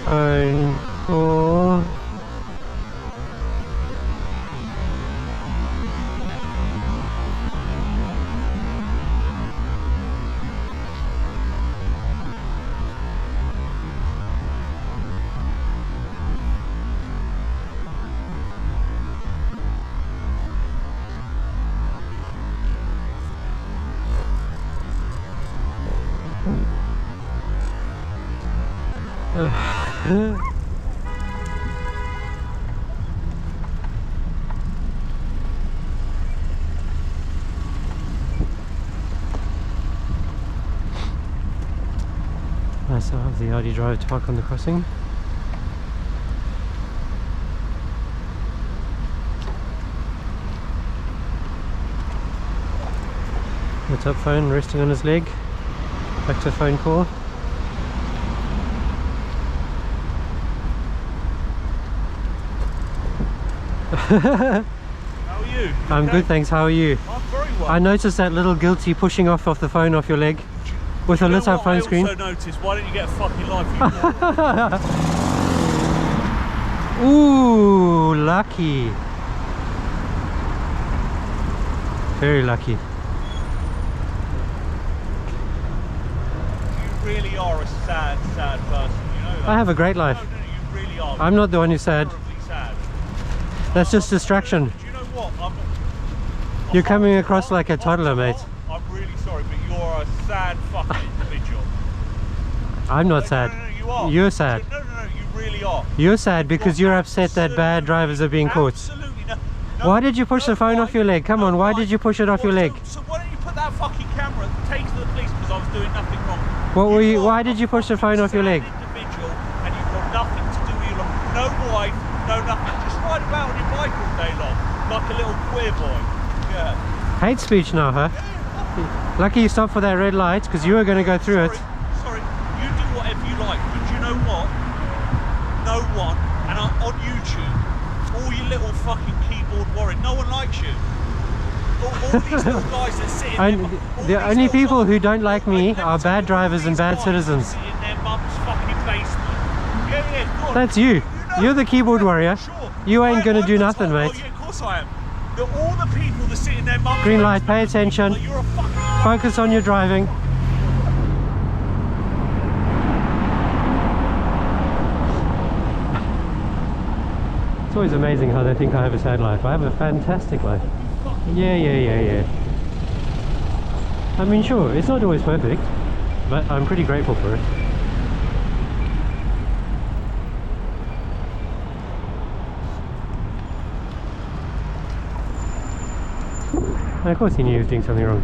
phone call. Nice to have the Audi driver to park on the crossing. The top phone resting on his leg. Back to phone call. How are you? I'm good, thanks. How are you? I'm very well. I noticed that little guilty pushing off the phone off your leg with a lit up phone screen. I also noticed, why don't you get a fucking life, you Ooh, lucky. Very lucky. You really are a sad, sad person, you know that? I have a great life. No, you really are. I'm not the one who's sad. Terribly sad. That's just distraction. Do you know what? You're coming across like a toddler, mate. I'm really sorry, but you're a sad fucking individual. I'm not sad. No, you are. You're sad. No, you really are. You're sad because you're upset that bad drivers are being caught. Absolutely no. Why did you push the phone off your leg? Come on, why did you push it off your leg? So why don't you put that fucking camera, take to the police because I was doing nothing wrong. What were you? Why did you push the phone off your leg? Individual, and you've got nothing to do with your life. No wife, no nothing. Just ride about on your bike all day long, like a little queer boy. Yeah. Hate speech now, huh? Lucky you stopped for that red light because you were going to go through it. Sorry, you do whatever you like, but you know what? No one, and on YouTube, all you little fucking keyboard warrior, no one likes you. All these little guys that sit in The only people who don't like me are bad drivers and bad citizens. Sit in their mum's fucking basement. Yeah, go on. That's you. You're the keyboard warrior. Sure. You ain't going to do nothing, mate. Oh yeah, of course I am. All the people that sit in their mum's Green light, basement, pay attention. like you're a fucking Focus on your driving. It's always amazing how they think I have a sad life. I have a fantastic life. Yeah. I mean, sure, it's not always perfect, but I'm pretty grateful for it. And of course he knew he was doing something wrong.